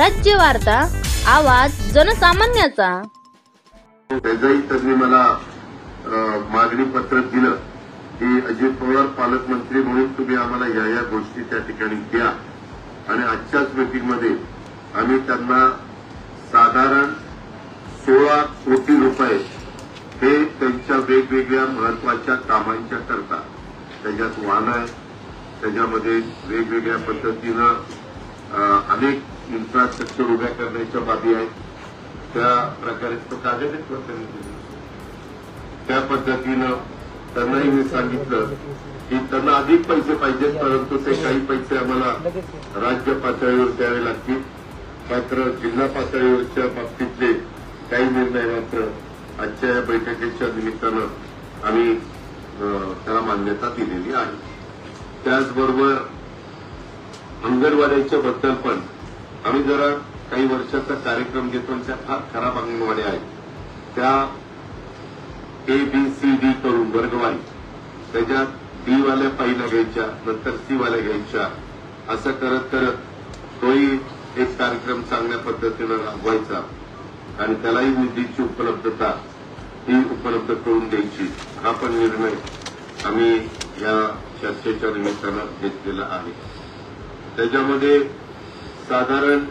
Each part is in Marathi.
स्वराज्य वार्ता, आवाज जनसामान्याचा। त्याचाही त्यांनी मला मागणी पत्र दिलं की अजित पवार पालकमंत्री म्हणून तुम्ही आम्हाला या गोष्टी त्या ठिकाणी द्या। आणि आजच्याच मीटिंगमध्ये आम्ही त्यांना साधारण 16 कोटी रुपये हे त्यांच्या वेगवेगळ्या महत्वाच्या कामांच्या करता, त्याच्यात वाहन आहे, त्याच्यामध्ये वेगवेगळ्या पद्धतीनं अनेक इन्फ्रास्ट्रक्चर उभ्या करण्याच्या बाबी आहेत, त्या प्रकारे तो कागद त्या पद्धतीनं त्यांनाही मी सांगितलं की त्यांना अधिक पैसे पाहिजेत, परंतु ते काही पैसे आम्हाला राज्य पातळीवर द्यावे लागतील। मात्र जिल्हा पातळीवरच्या बाबतीतले काही निर्णय मात्र आजच्या या बैठकीच्या निमित्तानं आम्ही त्याला मान्यता दिलेली आहे। त्याचबरोबर अंगणवाड्याच्या बद्दल पण आम्ही जरा काही वर्षाचा कार्यक्रम घेतो, त्या फार खराब अंगणवाड्या आहेत, त्या ABCD करून वर्गवारी, त्याच्यात B वाल्या पहिल्या घ्यायच्या, नंतर C वाल्या घ्यायच्या, असं करत करत तोही एक कार्यक्रम चांगल्या पद्धतीनं राबवायचा आणि त्यालाही निधीची उपलब्धता ही उपलब्ध करून द्यायची, हा पण निर्णय आम्ही या चर्चेच्या निमित्तानं घेतलेला आहे। त्याच्यामध्ये साधारण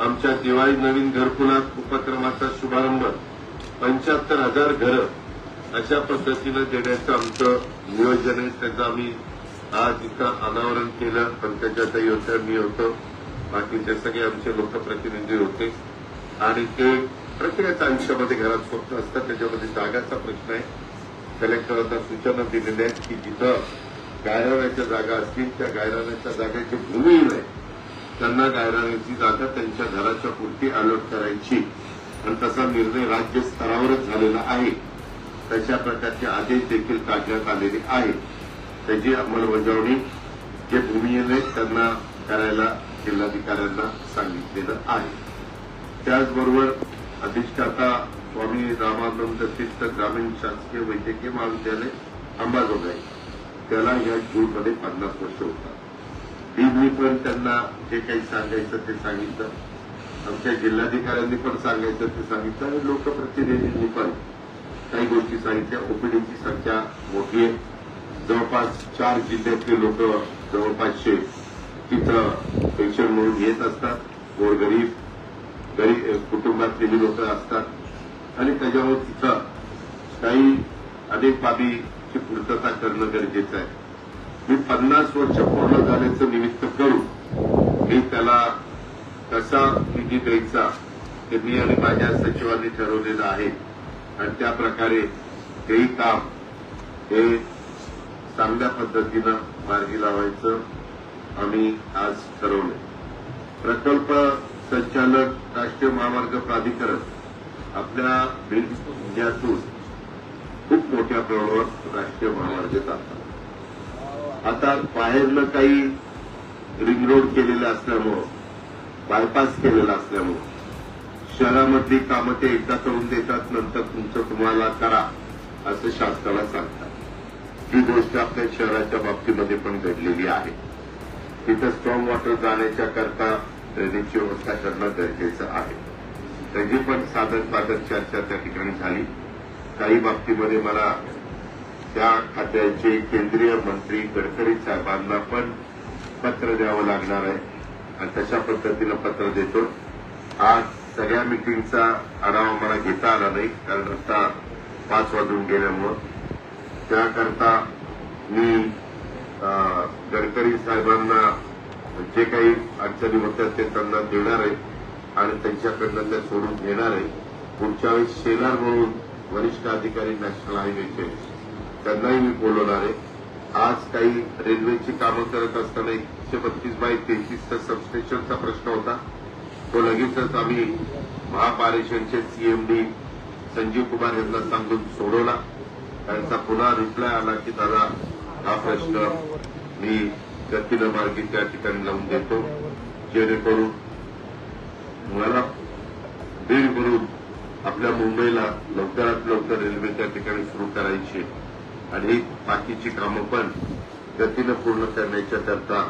आमच्या दिवाळी नवीन घरकुलात उपक्रमाचा शुभारंभ 75,000 घरं अशा पद्धतीनं देण्याचं आमचं नियोजन आहे। त्याचं आम्ही आज इथं अनावरण केलं, पण त्याच्यात योजना मी होतो, बाकीचे सगळे आमचे लोकप्रतिनिधी होते आणि ते प्रत्येकाच्या आयुष्यामध्ये घरात स्वप्न असतात, त्याच्यामध्ये जागाचा प्रश्न आहे। कलेक्टरांना सूचना दिलेल्या आहेत की जिथं गायरानाच्या जागा असतील त्या गायरानाच्या जागेची भूमी नाही, त्यांना गायरानाची जागा त्यांच्या घराच्या पुरती अलॉट करायची आणि तसा निर्णय राज्य स्तरावरच झालेला आहे। तशा प्रकारचे आदेश देखील काढण्यात आलेले आहेत, त्याची अंमलबजावणी जे भूमिहीन आहेत त्यांना करायला जिल्हाधिकाऱ्यांना सांगितलेलं आहे। त्याचबरोबर अधिष्ठाता स्वामी रामानंद तीर्थ ग्रामीण शासकीय वैद्यकीय महाविद्यालय अंबाजोगाई, त्याला या जूनमध्ये 50 वर्ष होतात। मी पण त्यांना जे काही सांगायचं ते सांगितलं, आमच्या जिल्हाधिकाऱ्यांनी पण सांगायचं ते सांगितलं आणि लोकप्रतिनिधींनी पण काही गोष्टी सांगितल्या। ओपीडीची संख्या मोठी आहे, जवळपास 4 जिल्ह्यातले लोक जवळपासशे तिथं पेशंट म्हणून येत असतात, गोरगरीब कुटुंबातली लोक असतात आणि त्याच्यावर तिथं काही अनेक बाबीची पूर्तता करणं गरजेचं आहे। मी 50 वर्ष पूर्ण झाल्याचं निमित्त करून मी त्याला कसा निधी द्यायचा ते मी आणि माझ्या सचिवांनी ठरवलेलं आहे आणि त्या प्रकारे तेही काम हे चांगल्या पद्धतीनं मार्गी लावायचं आम्ही आज ठरवलं। प्रकल्प संचालक राष्ट्रीय महामार्ग प्राधिकरण आपल्या बीड जिल्ह्यातून खूप मोठ्या प्रमाणावर राष्ट्रीय महामार्ग चालतात। आता बाहेरनं काही रिंग रोड केलेलं असल्यामुळं, बायपास केलेला असल्यामुळं शहरामधली कामं ते एकदा करून देतात, नंतर तुमचं तुम्हाला करा असं शासनाला सांगतात। ही गोष्ट आपल्या शहराच्या बाबतीमध्ये पण घडलेली आहे। तिथं स्ट्रॉंग वॉटर जाण्याच्या करता ड्रेनेजची व्यवस्था करणं गरजेचं आहे। त्याची पण साधन चर्चा त्या ठिकाणी झाली। काही बाबतीमध्ये मला त्या खात्याचे केंद्रीय मंत्री गडकरी साहेबांना पण पत्र द्यावं लागणार आहे आणि तशा पद्धतीनं पत्र देतो। आज सगळ्या मिटिंगचा आढावा मला घेता आला नाही, कारण आता 5 वाजून गेल्यामुळं त्याकरता मी गडकरी साहेबांना जे काही अडचणी होत्या ते त्यांना देणार आहे आणि त्यांच्याकडनं त्या सोडून घेणार आहे। पुढच्या वेळेस शेलार म्हणून वरिष्ठ अधिकारी नॅशनल हायवेचे त्यांनाही मी बोलवणार आहे। आज काही रेल्वेची कामं करत असताना 132/33 सबस्टेशनचा प्रश्न होता, तो लगेचच आम्ही महापारेषणचे CMD संजीव कुमार यांना सांगून सोडवला। त्यांचा पुन्हा रिप्लाय आला की दादा हा प्रश्न मी गतीनं मार्गी त्या ठिकाणी लावून देतो, जेणेकरून मला बीड भरून आपल्या मुंबईला लवकरात लवकर रेल्वे त्या ठिकाणी सुरू करायची आणि बाकीची कामं पण गतीनं पूर्ण करण्याच्या करता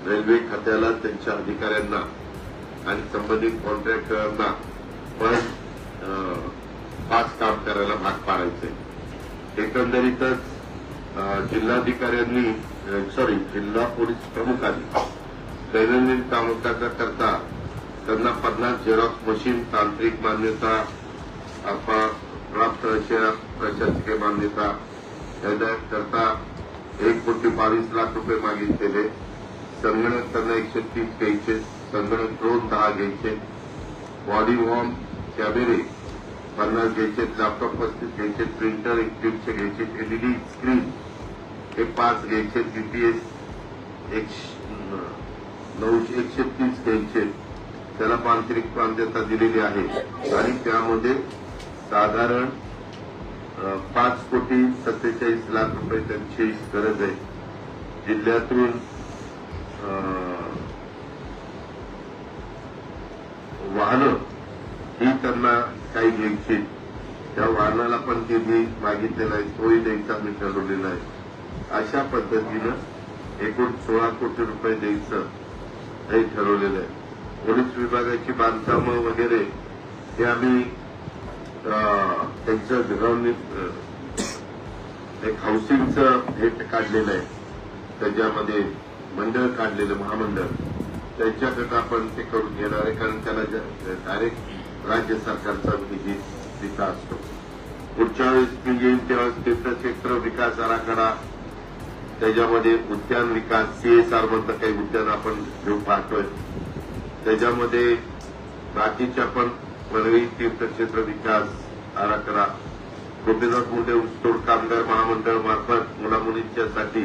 रेल्वे खात्याला त्यांच्या अधिकाऱ्यांना आणि संबंधित कॉन्ट्रॅक्टरांना पण फास्ट काम करायला भाग पाडायचंय. एकंदरीतच जिल्हाधिकाऱ्यांनी जिल्हा पोलीस प्रमुखांनी दैनंदिन कामकाजा करता त्यांना 50 झेरॉक्स मशीन, तांत्रिक मान्यता, प्राप्त प्रशासकीय मान्यता करता 1,22,00,000 रुपये मागितलेले. संगणक त्यांना 130 घ्यायचे, संगणक ड्रोन 10 घ्यायचे, बॉडी वॉर्म कॅमेरे 50 घ्यायचे, लॅपटॉप 35 घ्यायचे, प्रिंटर 1 घ्यायचे, एलईडी स्क्रीन हे 5 घ्यायचे, जीपीएस 130 घ्यायचे. त्याला तांत्रिक मान्यता दिलेली आहे आणि त्यामध्ये साधारण 5,47,00,000 रुपये त्यांची गरज आहे. जिल्ह्यातून वाहनं ही त्यांना काही घ्यायची, त्या वाहनाला पण निधी मागितलेला आहे, तोही द्यायचा मी ठरवलेला आहे. अशा पद्धतीनं एकूण 16 कोटी रुपये द्यायचं हे ठरवलेलं आहे. पोलीस विभागाची बांधकामं वगैरे हे आम्ही त्यांचं एक हाऊसिंगचं हे काढलेलं आहे, त्याच्यामध्ये मंडळ काढलेलं महामंडळ, त्यांच्याकरता आपण ते करून घेणार आहे, कारण त्याला डायरेक्ट राज्य सरकारचा निधी दिला असतो. पुढच्या वेळेस मी येईल तेव्हा तीर्थक्षेत्र विकास आराखडा, त्याच्यामध्ये उद्यान विकास, सीएसआर म्हणतं काही उद्यान आपण घेऊन पाहतोय, त्याच्यामध्ये बाकीच्या पण वनवी तीर्थक्षेत्र विकास आराखडा, गोपीनाथ मुंडे ऊसतोड कामगार महामंडळ मार्फत मुलामुलींच्यासाठी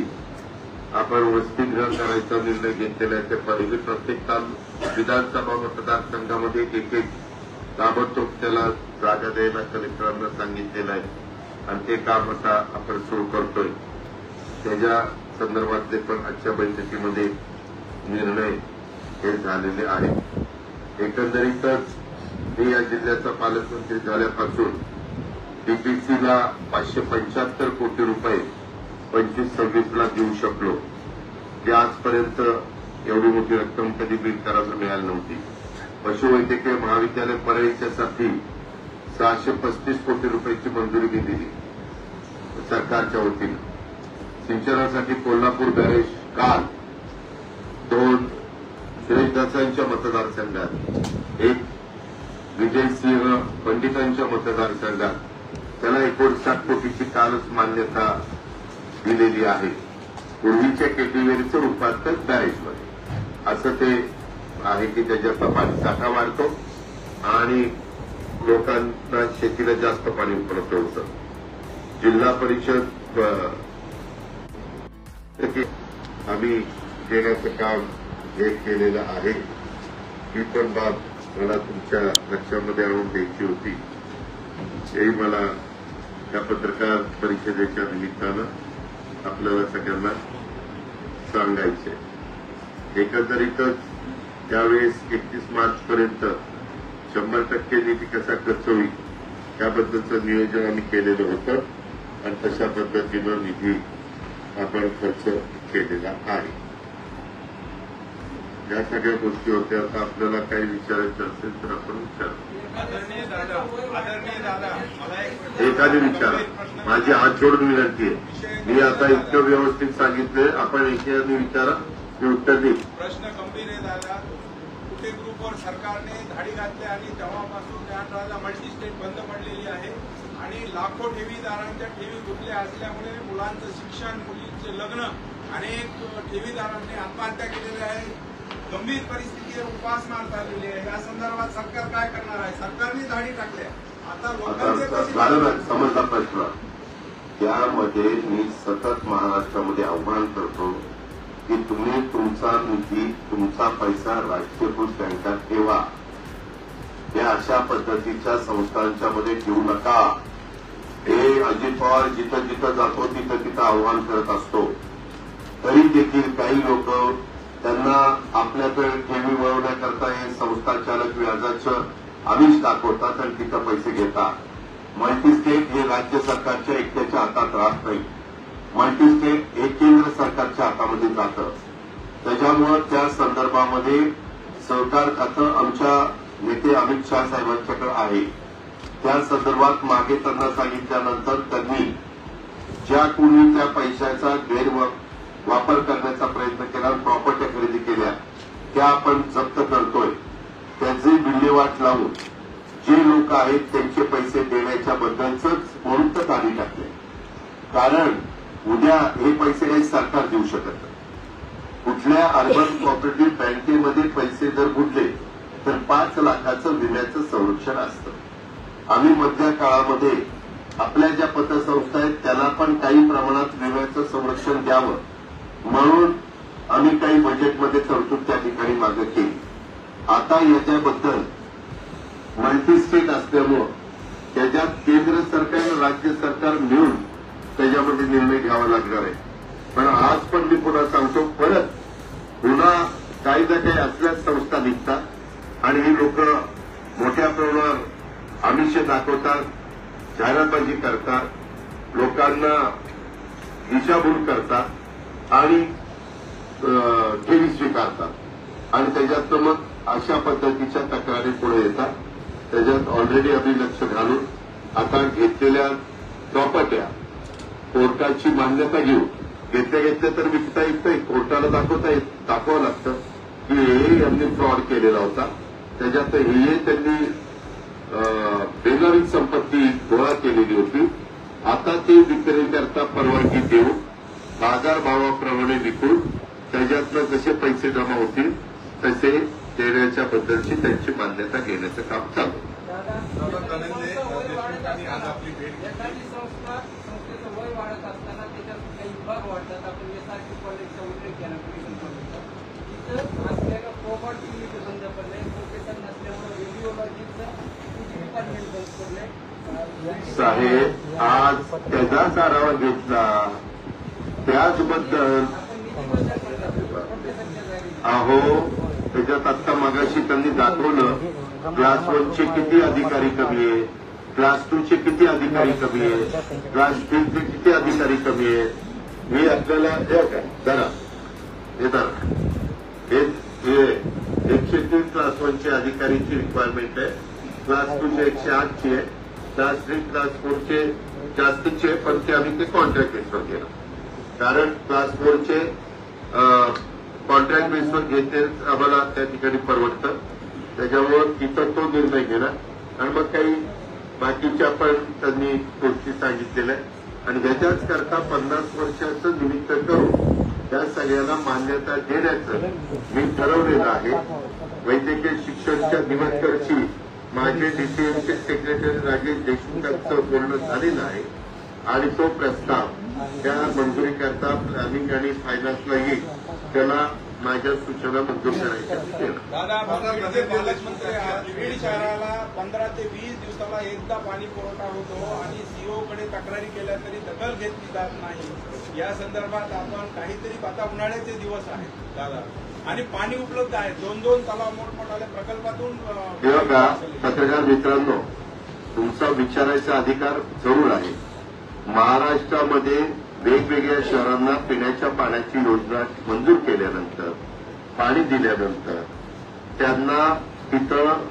आपण वसतिगृह करायचा निर्णय घेतलेला आहे. त्या पहिले प्रत्येक विधानसभा मतदारसंघामध्ये एक ताबडतोब त्याला जागा द्यायला कलेक्टरांना सांगितलेलं आहे आणि ते काम आता आपण सुरू करतोय. त्याच्या संदर्भातले पण आजच्या बैठकीमध्ये निर्णय हे झालेले आहेत. एकंदरीतच मी या जिल्ह्याचा पालकमंत्री झाल्यापासून डीपीसीला 575 कोटी रुपये 25-26 ला देऊ शकलो, की आजपर्यंत एवढी मोठी रक्कम कधी बिल करायला मिळाली नव्हती. पशुवैद्यकीय महाविद्यालय परळीच्यासाठी 635 कोटी रुपयाची मंजुरी मी दिली सरकारच्या वतीनं. सिंचनासाठी कोल्हापूर बॅरेज काल 2 सुरेशदासांच्या मतदारसंघात, 1 विजयसिंह पंडितांच्या मतदारसंघात त्याला 59 कोटीची कालच मान्यता दिलेली आहे. पूर्वीच्या केटीवेरीचं रूपांतर बॅरेजमध्ये असं ते आहे की त्याच्यातला पाणी साठा वाढतो आणि लोकांना शेतीला जास्त पाणी उपलब्ध होतं. जिल्हा परिषद आम्ही देण्याचं काम हे केलेलं आहे. ही पण बाब मला तुमच्या लक्षामध्ये आणून द्यायची होती. हेही मला त्या पत्रकार परिषदेच्या निमित्तानं आपल्याला सगळ्यांना सांगायचे. एकंदरीतच त्यावेळेस 31 मार्चपर्यंत 100% निधी कसा खर्च होईल त्याबद्दलचं नियोजन आम्ही केलेलं होतं आणि तशा पद्धतीनं निधी आपण खर्च केलेला आहे. या सगळ्या गोष्टी होत्या. आता आपल्याला काही विचारायचं असेल तर आपण विचारू. एखादी विचारा. माझी हात जोडून विनंती आहे. मी आता इतकं व्यवस्थित सांगितलंय, आपण एखादी विचारा, मी उत्तर देईल. प्रश्न गंभीर आहे दादा. कुठे ग्रुपवर सरकारने धाडी घातली आणि तेव्हापासून त्या मल्टी स्टेट बंद पडलेली आहे आणि लाखो ठेवीदारांच्या ठेवी गुंतल्या असल्यामुळे मुलांचं शिक्षण, मुलींचे लग्न, अनेक ठेवीदारांनी आत्महत्या केलेल्या आहे. गंभीर परिस्थितीवर उपासमार झालेली आहे. या संदर्भात सरकार काय करणार आहे? सरकारने धाडी टाकल्या. आता लोकांचे समजला प्रश्न. त्यामध्ये मी सतत महाराष्ट्रामध्ये आव्हान करतो की तुम्ही तुमचा निधी, तुमचा पैसा राष्ट्रीयकृत बँकात ठेवा. त्या अशा पद्धतीच्या संस्थांच्या मध्ये ठेवू नका. हे अजित पवार जिथं जिथं जातो तिथं तिथं आव्हान करत असतो. तरी देखील काही लोक त्यांना आपल्याकडे ठेवी वळवण्याकरता हे संस्था चालक व्याजाचं आमिष दाखवतात आणि तिथं पैसे घेतात. मल्टीस्टेट हे राज्य सरकारच्या एकट्याच्या हातात राहत नाही. मल्टीस्टेट हे केंद्र सरकारच्या हातामध्ये जातं. त्याच्यामुळे त्या संदर्भामध्ये सहकार खातं आमच्या नेते अमित शहा साहेबांच्याकडे आहे. त्या संदर्भात मागे त्यांना सांगितल्यानंतर त्यांनी ज्या कोणी त्या पैशाचा गैरवापर करण्याचा प्रयत्न केला, प्रॉपर्ट्या खरेदी केल्या, त्या आपण जप्त करतोय. त्याचे विल्हेवाट लावून जे लोक आहेत त्यांचे पैसे देण्याच्या बद्दलच म्हणून तर काढी टाकले. कारण उद्या हे पैसे काही सरकार देऊ शकत नाही. कुठल्या अर्बन कोऑपरेटिव्ह बँकेमध्ये पैसे जर बुडले तर 5 लाखाचं विम्याचं संरक्षण असतं. आम्ही मधल्या काळामध्ये आपल्या ज्या पतसंस्था आहेत त्याला पण काही प्रमाणात विम्याचं संरक्षण द्यावं म्हणून आम्ही काही बजेटमध्ये तरतूद त्या ठिकाणी मागे केली. आता याच्याबद्दल मल्टीस्टेट असल्यामुळं त्याच्यात केंद्र सरकार राज्य सरकार मिळून त्याच्यामध्ये निर्णय घ्यावा लागणार आहे. पण आज पण मी पुन्हा सांगतो, परत पुन्हा काही ना काही असल्याच संस्था निघतात आणि ही लोक मोठ्या प्रमाणावर आमिष दाखवतात, जाहिरातबाजी करतात, लोकांना दिशाभूल करतात आणि ठेवी स्वीकारतात आणि त्याच्यात मग अशा पद्धतीच्या तक्रारी पुढे येतात. त्याच्यात ऑलरेडी आम्ही लक्ष घालून आता घेतलेल्या प्रॉपर्ट्या कोर्टाची मान्यता घेऊ. घेतल्या तर विकता येत नाही, कोर्टाला दाखवावं लागतं की हे यांनी फ्रॉड केलेला होता, त्याच्यात हे त्यांनी बेनामी संपत्ती गोळा केलेली होती. आता ते विक्रीकरता परवानगी देऊन बाजारभावाप्रमाणे विकून त्याच्यातनं जसे पैसे जमा होतील तसे देण्याच्या बद्दलची त्यांची मान्यता घेण्याचं काम चालू. धनंजय देशमुखांनी आज आपली भेट घेतली. एखादी संस्थेचं वय वाढत असताना त्याच्यात काही विभाग वाढतात. आपण एसआरटी कॉलेजचा उल्लेख केला, तिथं असलेलं प्रॉपर्टी बंद पडलंय, प्रोफेसर नसल्यामुळे रेडिओलॉजीचं डिपार्टमेंट बंद पडलंय. साहेब आज त्याचाच आढावा घेतला, त्याचबद्दल अहो त्याच्यात आत्ता मगाशी त्यांनी दाखवलं क्लास 1चे किती अधिकारी कमी आहे, क्लास 2चे किती अधिकारी कमी आहे, क्लास 3चे किती अधिकारी कमी आहे. मी आपल्याला जरा हे 103 क्लास 1चे अधिकारीची रिक्वायरमेंट आहे, क्लास 2चे 108ची आहे, क्लास 3 क्लास 4चे जास्तीचे, पण ते आम्ही ते कॉन्ट्रॅक्ट बेसवर केलं. कारण क्लास 4चे कॉन्ट्रॅक्ट बेसवर घेते आम्हाला त्या ठिकाणी परवडतं, त्याच्यामुळं तिथं तो निर्णय घेणं आणि मग काही बाकीच्या पण त्यांनी गोष्टी सांगितलेल्या आहे आणि ह्याच्याच करता 50 वर्षाचं निमित्त करून त्या सगळ्यांना मान्यता देण्याचं मी ठरवलेलं आहे. वैद्यकीय शिक्षणच्या दिवसकरची माझे डीसीएमचे सेक्रेटरी राजेश देशमुखांचं बोलणं झालेलं आहे आणि तो प्रस्ताव त्या मंजुरीकरता प्लॅनिंग आणि फायनान्सला येईल, त्याला माझ्या सूचना मंजूर करायच्या. दादा पालकमंत्री बीड शहराला 15 ते 20 दिवसाला एकदा पाणी पुरवठा होतो आणि सीओकडे तक्रारी केल्या तरी दखल घेतली जात नाही. या संदर्भात आपण काहीतरी, आता उन्हाळ्याचे दिवस आहेत दादा आणि पाणी उपलब्ध आहे, 2-2 तलाव मोठमोठ्या प्रकल्पातून. बघा पत्रकार मित्रांनो, तुमचा विचारायचा अधिकार जरूर आहे. महाराष्ट्रामध्ये वेगवेगळ्या शहरांना पिण्याच्या पाण्याची योजना मंजूर केल्यानंतर, पाणी दिल्यानंतर त्यांना तिथं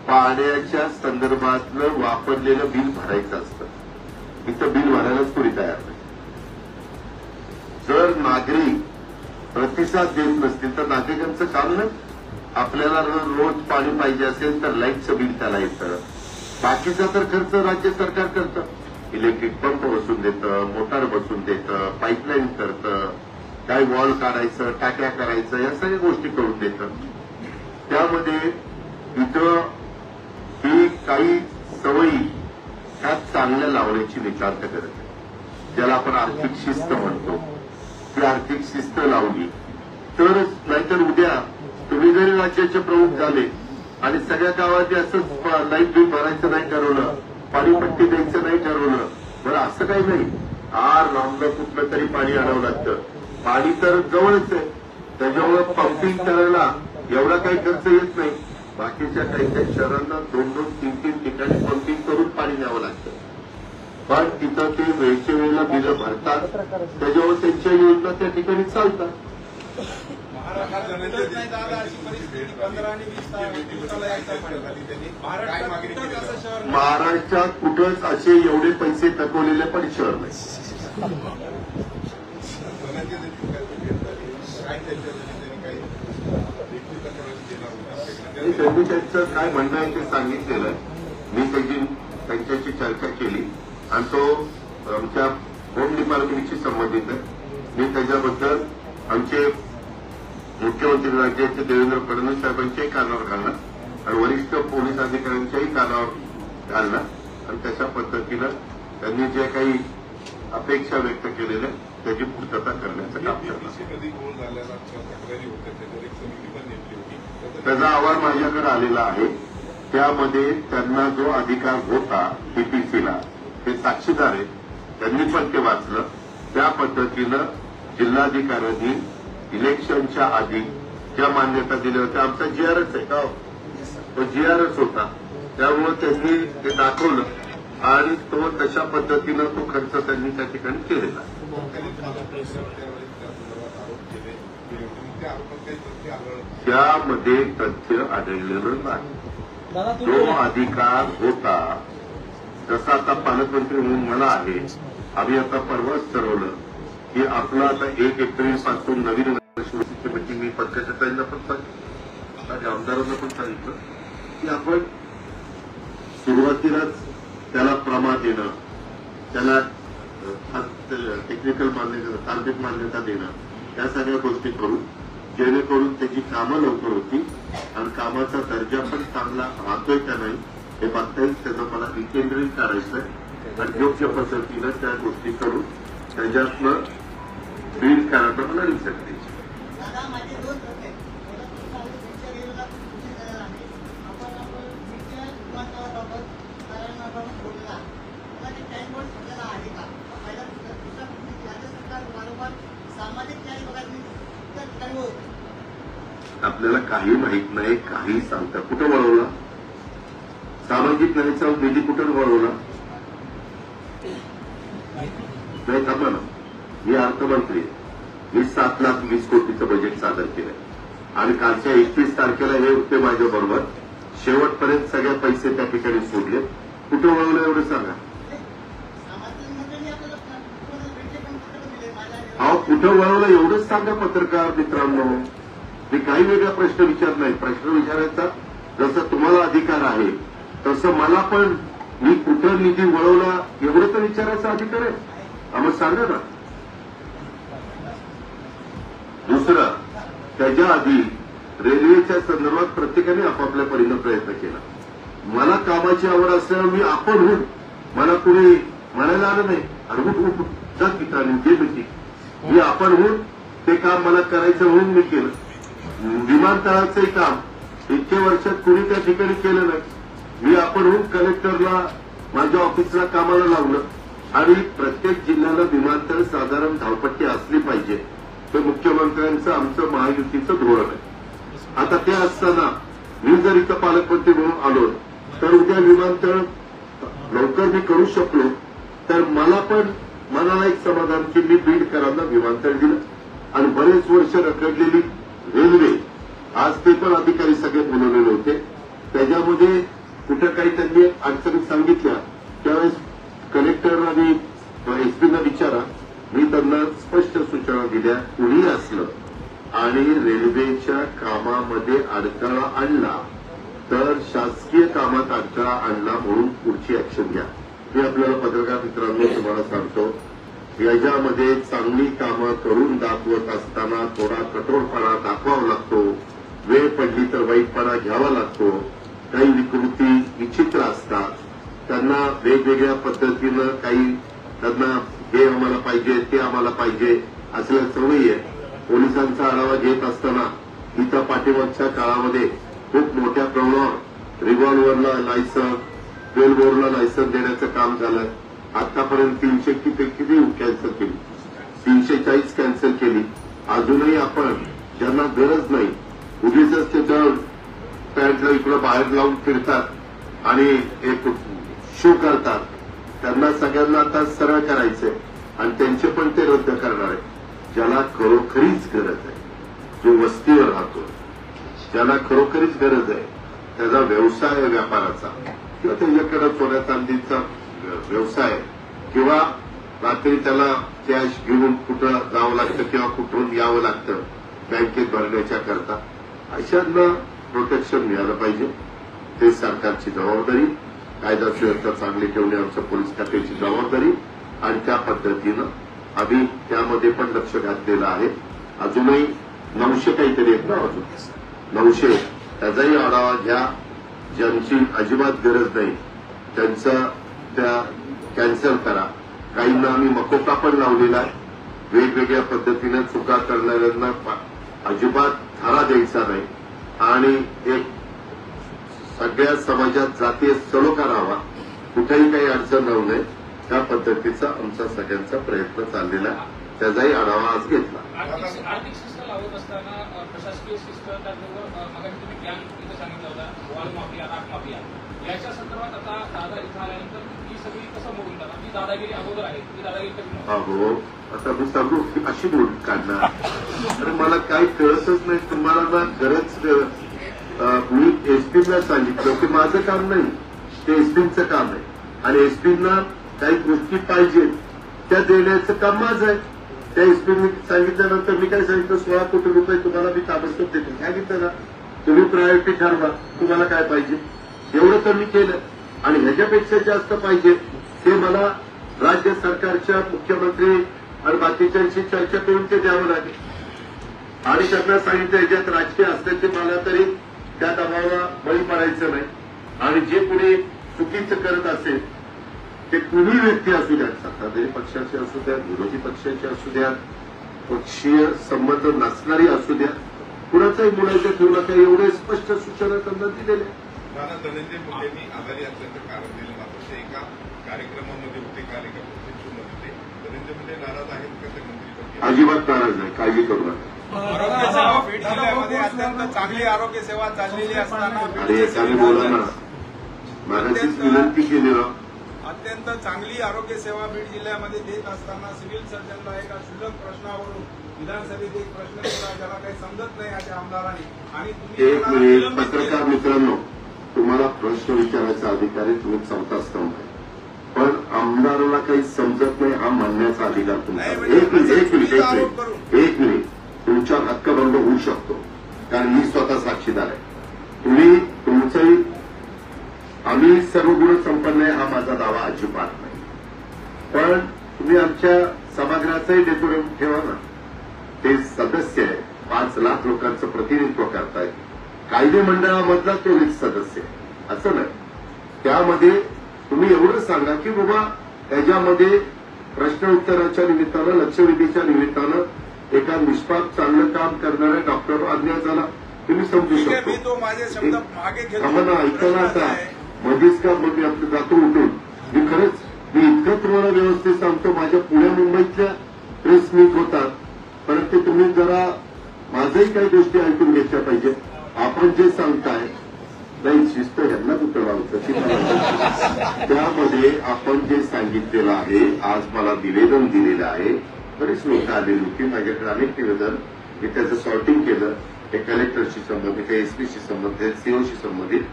पाण्याच्या संदर्भातलं वापरलेलं बिल भरायचं असतं. इथं बिल भरायलाच कोणी तयार नाही. जर नागरिक प्रतिसाद देत नसतील तर नागरिकांचं काम नाही. आपल्याला रोज पाणी पाहिजे असेल तर लाईटचं बिल त्याला येतं, बाकीचा तर खर्च राज्य सरकार करतं. इलेक्ट्रिक पंप बसून देतं, मोटार बसून देतं, पाईपलाईन करतं, काय वॉल काढायचं, टाक्या करायचं, या सगळ्या गोष्टी करून देतं. त्यामध्ये इथं ही काही सवयी त्यात चांगल्या लावण्याची नितांत गरज आहे. ज्याला आपण आर्थिक शिस्त म्हणतो, ती आर्थिक शिस्त लावली तरच, नाहीतर उद्या तुम्ही जरी राज्याचे प्रमुख झाले आणि सगळ्या गावात असंच लाईट बिल भरायचं नाही ठरवलं, पाणीपट्टी द्यायचं नाही ठरवलं, बरं असं काही नाही. लांबलं कुठलं तरी पाणी आणावं लागतं. पाणी तर जवळच आहे, त्याच्यामुळे पंपिंग करायला एवढा काही खर्च येत नाही. बाकीच्या काही काही शहरांना 2-2, 3-3 ठिकाणी पंपिंग करून पाणी न्यावं लागतं. पण तिथं ते वेळच्या वेळेला बिलं भरतात, त्याच्यावर त्यांच्या योजना त्या ठिकाणी चालतात. कुठंच नाही दादा अशी परिस्थिती 15 आणि 20 दिवसाला एकदा पडली. महाराष्ट्रात कुठंच असं शहर नाही. महाराष्ट्रात कुठंच असे एवढे पैसे थकवलेले पण शहर नाही. त्यांनी त्यांचं काय म्हणणं आहे ते सांगितलेलं आहे. मी त्यांच्याशी चर्चा केली आणि तो आमच्या होम डिपार्टमेंटशी संबंधित आहे. मी त्याच्याबद्दल आमचे मुख्यमंत्री राज्याचे देवेंद्र फडणवीस साहेबांच्याही कानावर घालला आणि वरिष्ठ पोलीस अधिकाऱ्यांच्याही कानावर घालला आणि तशा पद्धतीनं त्यांनी जे काही अपेक्षा व्यक्त केलेल्या त्याची पूर्तता करण्याचं काम केलं. त्याचा अहवाल माझ्याकडे आलेला आहे. त्यामध्ये त्यांना जो अधिकार होता टीपीसीला ते साक्षीदार आहेत, त्यांनी पण ते वाचलं. त्या पद्धतीनं जिल्हाधिकाऱ्यांनी इलेक्शनच्या आधी ज्या मान्यता दिल्या होत्या, आमचा जीआरएस आहे का, तो जीआरएस होता, त्यामुळे त्यांनी ते दाखवलं आणि तो तशा पद्धतीनं तो खर्च त्यांनी त्या ठिकाणी केलेला. त्यामध्ये तथ्य आढळलेलं नाही. जो अधिकार होता, जसा आता पालकमंत्री म्हणून मला आहे, आम्ही आता परवाच ठरवलं की आपलं आता 1 एप्रिलपासून नवीन वर्षाची मीटिंग मी पंकजाताईंना पण सांगितलं, आमदारांना पण सांगितलं की आपण सुरुवातीलाच त्याला प्रमाण देणं, त्याला टेक्निकल मान्यता, तांत्रिक मान्यता देणं, या सगळ्या गोष्टी करू जेणेकरून त्याची कामं लवकर होती आणि कामाचा दर्जा पण चांगला राहतोय का नाही हे बघता येईल. त्याचं मला विकेंद्रित करायचंय आणि योग्य पद्धतीनं त्या गोष्टी करून त्याच्यातनं बिल करायचं मला रिसेट द्यायची. आपल्याला काही माहित नाही, काही सांगता. कुठं वळवला सामाजिक न्यायाचा निधी, कुठं वळवला नाही. थांबा ना, मी अर्थमंत्री आहे. मी 7,20,00,000 बजेट सादर केलंय आणि कालच्या 31 तारखेला हे होते माझ्या बरोबर. शेवटपर्यंत सगळे पैसे त्या ठिकाणी सोडले. कुठं वळवलं एवढं सांगा. अहो कुठं वळवलं एवढंच सांगा पत्रकार मित्रांनो. मी काही वेगळा प्रश्न विचारत नाही. प्रश्न विचारायचा जसं तुम्हाला अधिकार आहे तसं मला पण मी कुठं निधी वळवला एवढं तर विचारायचा अधिकार आहे. आम्हाला सांगा ना. दुसरं, त्याच्या आधी रेल्वेच्या संदर्भात प्रत्येकाने आपापल्या परीनं प्रयत्न केला. मला कामाची आवड असल्यावर मी आपण होऊन, मला कुणी म्हणायला आलं नाही अरे उठ जा ठिकाणी जे मिळते, मी आपण होऊन ते काम मला करायचं म्हणून मी केलं. विमानतळाचंही काम इतक्या वर्षात कुणी त्या ठिकाणी केलं नाही. मी आपण होऊन कलेक्टरला माझ्या ऑफिसला कामाला लावलं आणि प्रत्येक जिल्ह्याला विमानतळ साधारण धावपट्टी असली पाहिजे. ते मुख्यमंत्र्यांचं आमचं महायुतीचं धोरण आहे. आता ते असताना मी जर इथं पालकमंत्री म्हणून आलो तर उद्या विमानतळ लवकर मी करू शकलो तर मला पण मनाला एक समाधान की मी बीडकरांना विमानतळ दिलं. आणि बरेच वर्ष रखडलेली रेल्वे आज ते पण अधिकारी सगळे बोलवलेले होते. त्याच्यामध्ये कुठं काही त्यांनी अडचणी सांगितल्या त्यावेळेस कलेक्टर आणि एसपीना विचारा, मी त्यांना स्पष्ट सूचना दिल्या. कुणी असलं आणि रेल्वेच्या कामामध्ये अडथळा आणला तर शासकीय कामात अडथळा आणला म्हणून पुढची ऍक्शन घ्या. मी आपल्याला पत्रकार मित्रांनो तुम्हाला सांगतो, याच्यामध्ये चांगली कामं करून दाखवत असताना थोडा कठोरपणा दाखवावा लागतो. वेळ पडली तर वाईटपणा घ्यावा लागतो. काही विकृती विचित्र असतात, त्यांना वेगवेगळ्या पद्धतीनं काही त्यांना हे आम्हाला पाहिजे ते आम्हाला पाहिजे असल्या सवयी आहे. पोलिसांचा आढावा घेत असताना इथं पाठीमागच्या काळामध्ये खूप मोठ्या प्रमाणावर रिव्हॉल्व्हरला लायसन्स, 12 बोरला लायसन्स देण्याचं काम झालं. आतापर्यंत 300 किती कॅन्सल केली, 340 कॅन्सल केली. अजूनही आपण ज्यांना गरज नाही उगीच ते दळ पॅन्टला इकडं बाहेर लावून फिरतात आणि एक शो करतात, त्यांना सगळ्यांना आता सरळ करायचंय आणि त्यांचे पण ते रद्द करणार आहे. ज्याला खरोखरीच गरज आहे जो वस्तीवर राहतो, ज्याला खरोखरीच गरज आहे, त्याचा व्यवसाय आहे व्यापाराचा किंवा त्याच्याकडे सोन्या चांदीचा व्यवसाय किंवा रात्री त्याला कॅश घेऊन कुठं जावं लागतं किंवा कुठून यावं लागतं बँकेत भरण्याच्या करता, अशांना प्रोटेक्शन मिळालं पाहिजे. ते सरकारची जबाबदारी, कायदा सुव्यवस्था चांगली ठेवणे आमच्या पोलीस खात्याची जबाबदारी आणि त्या पद्धतीनं आम्ही त्यामध्ये पण लक्ष घातलेलं आहे. अजूनही 900 काहीतरी आहेत ना, अजून 900 त्याचाही आढावा घ्या. ज्यांची अजिबात गरज नाही त्यांचा त्या कॅन्सल करा. काहींना आम्ही मकोका पण लावलेला आहे. वेगवेगळ्या पद्धतीने चुका करणाऱ्यांना अजिबात धारा द्यायचा नाही आणि एक सगळ्या समाजात जातीय सलोखा राहावा, कुठेही काही अडचण राहू नये, त्या पद्धतीचा आमचा सगळ्यांचा प्रयत्न चाललेला आहे. त्याचाही आढावा आज घेतला. आर्थिक शिस्त लावत असताना प्रशासकीय शिस्त, त्याचबरोबर मगाशी तुम्ही ज्ञान इथं सांगितलं होतं, वॉल माफिया, राख माफिया, याच्या संदर्भात आता दादा इथं आल्यानंतर ही सगळी कसं मोडून जाणार? ती दादागिरी अगोदर आहे, ती दादागिरी कधी नव्हती. हो, आता मी सांगू अशी बोल काढणार, अरे मला काही कळतच नाही. तुम्हाला ना गरज, मी एसपीला सांगितलं की माझं काम नाही, ते एसपीचं काम आहे आणि एसपीना काही गोष्टी पाहिजेत त्या देण्याचं काम माझं आहे. त्या एसपीने सांगितल्यानंतर मी काय सांगितलं, 16 कोटी रुपये तुम्हाला मी ताबडतोब देतो. सांगितलं ना, तुम्ही प्रायोरिटी ठरवा, तुम्हाला काय पाहिजे एवढं तर मी केलं आणि ह्याच्यापेक्षा जास्त पाहिजे ते मला राज्य सरकारच्या मुख्यमंत्री आणि बाकीच्यांशी चर्चा करून ते द्यावं लागेल आणि त्यांना सांगितलं याच्यात राजकीय असल्याचे मला तरी त्या दबावाला बळी पडायचं नाही आणि जे कुणी चुकीचं करत असेल ते कुणी व्यक्ती असू द्यात, सत्ताधारी पक्षाचे असू द्यात, विरोधी पक्षाचे असू द्यात, पक्षीय संबंध नसणारी असू द्या, कुणाचाही बोलायचं ठेवू नका, एवढे स्पष्ट सूचना त्यांना दिलेल्या. दादा, धनंजय मुंडेंनी आजारी असल्याचं कारण दिलं, मात्र ते एका कार्यक्रमामध्ये होते, कार्यक्रमामध्ये होते. धनंजय मुंडे नाराज आहेत का ते मंत्री? अजिबात नाराज नाही, काळजी करू नका. आरोग्य सेवा बीड जिल्ह्यामध्ये अत्यंत चांगली आरोग्य सेवा चाललेली असताना आणि एकाने बोला ना, मागाशीच विनंती केली ना, अत्यंत चांगली आरोग्य सेवा बीड जिल्ह्यामध्ये देत असताना सिव्हिल सर्जनला एका क्षुल्लक प्रश्नावरून विधानसभेत एक प्रश्न केला ज्याला काही समजत नाही अशा आमदारांनी आणि एक मिनिट, पत्रकार मित्रांनो, तुम्हाला प्रश्न विचारायचा अधिकार आहे, तुम्ही 4था स्तंभ आहे, पण आमदाराला काही समजत नाही हा म्हणण्याचा अधिकार तुमचा. एक मिनिट तुमचा हक्कभंग होऊ शकतो, कारण मी स्वतः साक्षीदार आहे. तुम्ही तुमचंही, आम्ही सर्व गुण संपन्न आहे हा माझा दावा अजिबात नाही, पण तुम्ही आमच्या सभागृहाचाही डेकोरम ठेवा ना. ते सदस्य आहे, 5 लाख लोकांचं प्रतिनिधित्व करतायत, कायदे मंडळामधला तो एक सदस्य आहे असं नाही. त्यामध्ये तुम्ही एवढं सांगा की बाबा त्याच्यामध्ये प्रश्न उत्तराच्या निमित्तानं, लक्षवेधीच्या निमित्तानं एका निष्पाप चांगलं काम करणाऱ्या डॉक्टरवर अन्याय झाला, तुम्ही समजू शकतो. मी तो माझे शब्द मागे घेतो. आम्हाला ऐकायला आता मध्येच का मग मी आपलं जातो उठून. मी इतकं तुम्हाला व्यवस्थित सांगतो, माझ्या पुण्या मुंबईतल्या प्रेस मीट होतात, परंतु तुम्ही जरा माझ्याही काही गोष्टी ऐकून घेतल्या पाहिजे. आपण जे सांगताय नाही, शिस्त ह्यांना कुठं लावतं, त्यामध्ये आपण जे सांगितलेलं आहे, आज मला निवेदन दिलेलं आहे, बरेच लोक आलेली होती माझ्याकडे, अनेक निवेदन, मी त्याचं सॉर्टिंग केलं. हे कलेक्टरशी संबंधित, हे एसपीशी संबंधित, सीओशी संबंधित,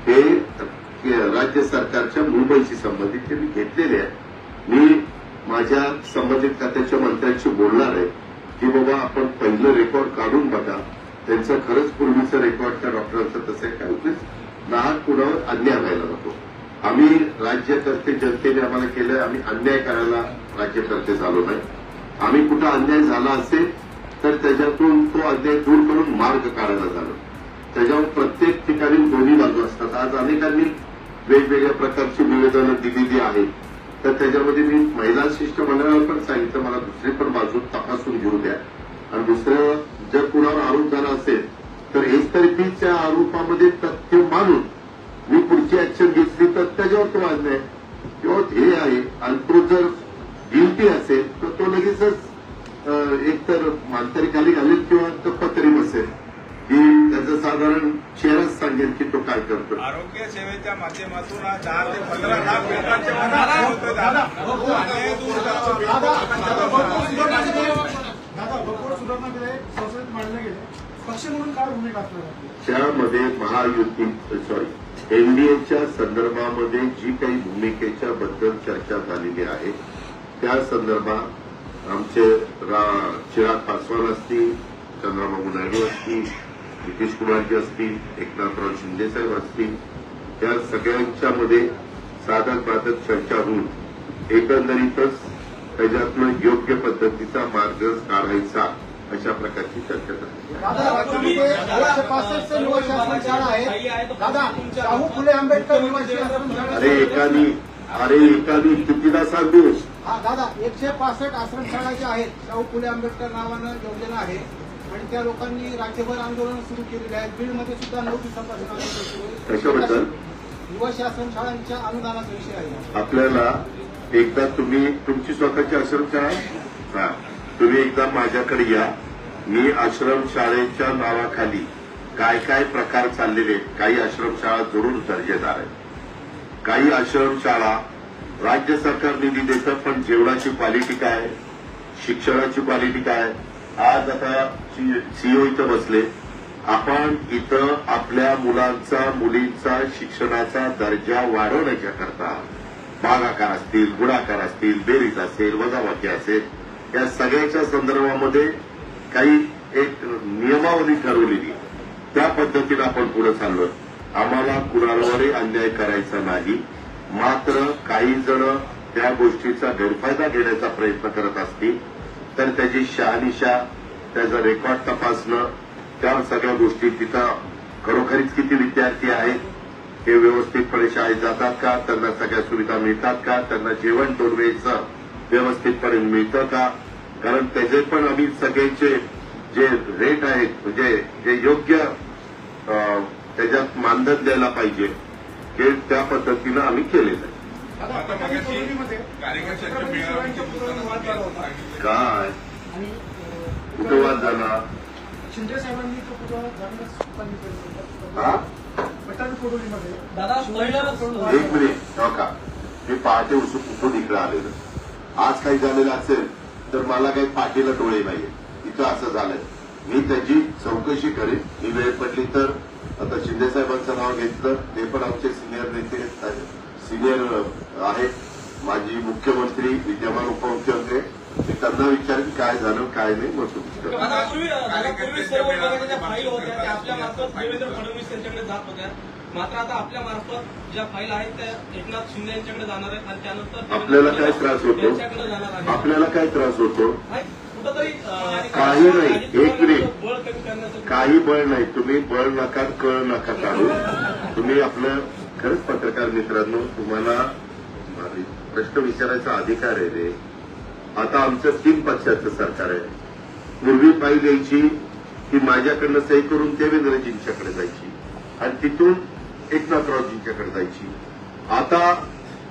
हे राज्य सरकारच्या मुंबईशी संबंधित ते मी घेतलेले आहे. मी माझ्या संबंधित खात्याच्या मंत्र्यांशी बोलणार आहे की बाबा आपण पहिलं रेकॉर्ड काढून बघा, त्यांचं खरंच पूर्वीचं रेकॉर्ड त्या डॉक्टरांचं तसं आहे काय, नाहक कुणावर अन्याय व्हायला नको. आम्ही राज्यकर्ते, जनतेने आम्हाला केलंय, आम्ही अन्याय करायला राज्यकर्ते झालो नाही. आम्ही कुठं अन्याय झाला असेल तर त्याच्यातून तो अन्याय दूर करून मार्ग काढायला झालो. त्याच्यावर प्रत्येक ठिकाणी दोन्ही बाजू असतात. आज अनेकांनी वेगवेगळ्या प्रकारची निवेदनं दिलेली आहेत, तर त्याच्यामध्ये मी महिला शिष्टमंडळाला पण सांगितलं मला दुसरी पण बाजू तपासून घेऊ द्या आणि दुसरं जर कुणावर आरोप झाला असेल तर एकतर्फीच्या आरोपामध्ये तथ्य मानून मी पुढची ऍक्शन घेतली तर त्याच्यावर तो अन्याय किंवा ध्येय आहे आणि तो जर गिल्टी असेल तर तो लगेचच एकतर मानतरी खाली घालेल किंवा पत्तरी बसेल की त्याचं साधारण चेहराच सांगेल की तो काय करतो. आरोग्य सेवेच्या माध्यमातून 10 ते 15 लाख लोकांचे दादा भरपूर सुधारणा विधेयक संसदेत मांडलं गेलं. पक्ष म्हणून काय भूमिका असणार आपली? त्यामध्ये महायुती एनडीएच्या संदर्भामध्ये जी काही भूमिकेच्या बद्दल चर्चा झालेली आहे त्या संदर्भात आमचे चिराग पासवान असतील, चंद्रबाबू नायडू असतील, नितीश कुमारजी असतील, एकनाथराव शिंदे साहेब असतील, त्या सगळ्यांच्या मध्ये साधक बाधक चर्चा होऊन एकंदरीतच त्याच्यातनं योग्य पद्धतीचा मार्ग काढायचा अशा प्रकारची चर्चा झाली. दादा, राज्यामध्ये 165 निवासी आश्रमशाळा आहेत. दादा, शाहू फुले आंबेडकर निवासी आश्रमशाळा. अरे एकानी कितीदा सांगू. हा दादा, 165 आश्रमशाळा ज्या आहेत, शाहू फुले आंबेडकर नावानं योजना आहे आणि त्या लोकांनी राज्यभर आंदोलन सुरू केलेली आहेत. बीडमध्ये सुद्धा 9 दिवसापासून आंदोलन सुरू आहे. कशाबद्दल? निवासी आश्रमशाळांच्या अनुदानाचा विषय आहे. आपल्याला एकदा तुम्ही तुमची स्वतःची आश्रमशाळा तुम्ही एकदा माझ्याकडे या. मी आश्रमशाळेच्या नावाखाली काय काय प्रकार चाललेले आहेत. काही आश्रमशाळा जरूर दर्जेदार आहेत, काही आश्रमशाळा राज्य सरकार निधी देतं पण जेवणाची क्वालिटी काय, शिक्षणाची क्वालिटी काय. आज आता सीओ इथं बसले. आपण इथं आपल्या मुलांचा मुलींचा शिक्षणाचा दर्जा वाढवण्याच्या करता भागाकार असतील, गुणाकार असतील, बेरीज असेल, वजाबाकी असेल, या सगळ्याच्या संदर्भामध्ये काही एक नियमावली ठरवलेली त्या पद्धतीने आपण पुढे चाललोय. आम्हाला कुणावरही अन्याय करायचा नाही. मात्र काही जण त्या गोष्टीचा गैरफायदा घेण्याचा प्रयत्न करत असतील तर त्याची शहानिशा, त्याचा रेकॉर्ड तपासणं, त्या सगळ्या गोष्टी तिथं खरोखरीच किती विद्यार्थी आहेत, हे व्यवस्थितपणे शाळेत जातात का, त्यांना सगळ्या सुविधा मिळतात का, त्यांना जेवण 2 वेळचं व्यवस्थितपणे मिळतं का. कारण त्याचे पण आम्ही सगळ्यांचे जे रेट आहेत म्हणजे जे योग्य त्याच्यात मानधन द्यायला पाहिजे हे त्या पद्धतीनं आम्ही केलेलं आहे. आता मगाशी कार्यकर्त्यांच्या मेळाव्याच्या बोलताना काय आणि कुठं वाद झाला? शिंदे साहेबांनी तो पुतळा जाण्यास हा? पटाण कोडोलीमध्ये दादा एक मिनिट का मी पहाटे उठून इकडे आलेलं. आज काही झालेलं असेल तर मला काही पाठीला डोळे नाहीये. इथं असं झालंय. मी त्याची चौकशी करेन. ही वेळ पडली तर आता शिंदे साहेबांचं नाव घेतलं, ते पण आमचे सिनियर नेते सिनियर आहेत. माजी मुख्यमंत्री, विद्यमान उपमुख्यमंत्री, मी त्यांना विचारेन काय झालं काय नाही. मग पूर्वी सर्व विभागाच्या ज्या फाईल होत्या त्या आपल्या मार्फत देवेंद्र फडणवीस यांच्याकडे जात होत्या. मात्र आता आपल्या मार्फत ज्या फाईल आहेत त्या एकनाथ शिंदे यांच्याकडे जाणार आहेत आणि त्यानंतर आपल्याला काय त्रास होतो? यांच्याकडे जाणार आहे. आपल्याला काय त्रास होतो? कुठंतरी काही नाही. एक मिनिट. बळ कमी करण्याचं काही बळ नाही. तुम्ही बळ नका कळ नका काढू. तुम्ही आपलं खरंच पत्रकार मित्रांनो, तुम्हाला प्रश्न विचारायचा अधिकार आहे रे. आता आमचं 3 पक्षाचं सरकार आहे. पूर्वी फाईल यायची ती माझ्याकडनं सही करून देवेंद्रजींच्याकडे जायची आणि तिथून एकनाथरावजींच्याकडे जायची. आता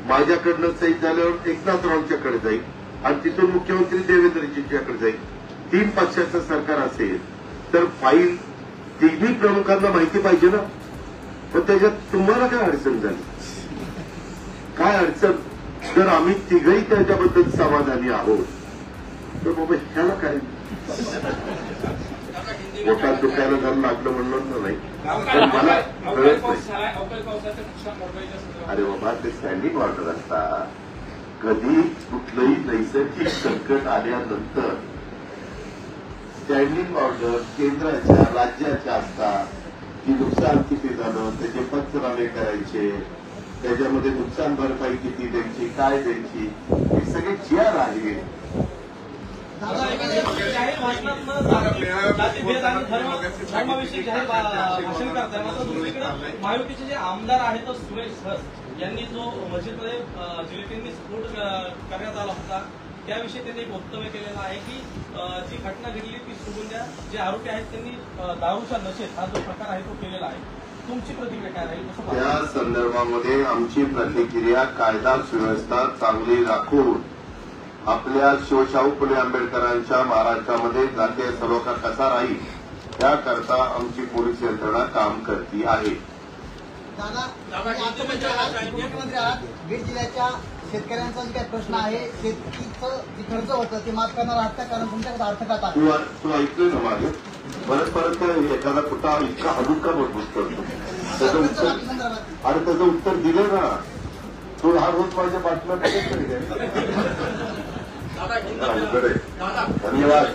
माझ्याकडनं सही झाल्यावर एकनाथरावच्याकडे जाईल आणि तिथून मुख्यमंत्री देवेंद्रजींच्याकडे जाईल. 3 पक्षाचं सरकार असेल तर फाईल तिन्ही प्रमुखांना माहिती पाहिजे ना. पण त्याच्यात तुम्हाला काय अडचण झाली? काय अडचण? जर आम्ही तिघही त्याच्याबद्दल समाधानी आहोत तर बाबा ह्याला काय पोटात दुखायला झालं लागलं म्हणलं नाही. पण मला कळत नाही. अरे बाबा ते स्टँडिंग ऑर्डर असतात. कधी कुठलंही नैसर्गिक संकट आल्यानंतर स्टँडिंग ऑर्डर केंद्राच्या राज्याच्या असतात की नुकसान किती झालं त्याचे पंचनामे करायचे, त्याच्यामध्ये नुकसान भरपाई किती द्यायची, काय द्यायची, हे सगळे जीआर आहे. जाहीर भाषणात जातीभेद आणि धर्माविषयी जाहीर भाषण करताय. मात्र दुसरीकडे महायुतीचे जे आमदार आहेत सुरेश धस यांनी जो मस्जिदमध्ये जिलेटिननी स्फोट करण्यात आला होता त्याविषयी त्यांनी एक वक्तव्य केलेलं आहे की जी घटना घडली ती सोडून द्या. जे आरोपी आहेत त्यांनी दारूच्या नशेत हा जो प्रकार आहे तो केलेला आहे. तुमची प्रतिक्रिया काय राहील? त्या संदर्भामध्ये आमची प्रतिक्रिया कायदा सुव्यवस्था चांगली राखून आपल्या शिवशाहू फुले आंबेडकरांच्या महाराष्ट्रामध्ये जातीय सलोखा कसा राहील त्याकरता आमची पोलीस यंत्रणा काम करती आहे. मुख्यमंत्री आहात. बीड जिल्ह्याच्या शेतकऱ्यांचा जे काही प्रश्न आहे, शेतीचं जे खर्च होतं ते माफ करणार आहात का? कारण तुमच्याकडे अर्थखात आहे. तू ऐकलं ना मागे परत एखादा कुठला इतका हलुका मजबूत करतो त्याचं उत्तर संदर्भात आणि त्याचं उत्तर दिलं ना तो हा रोज माझ्या बातम्या बघत तरी काय. धन्यवाद.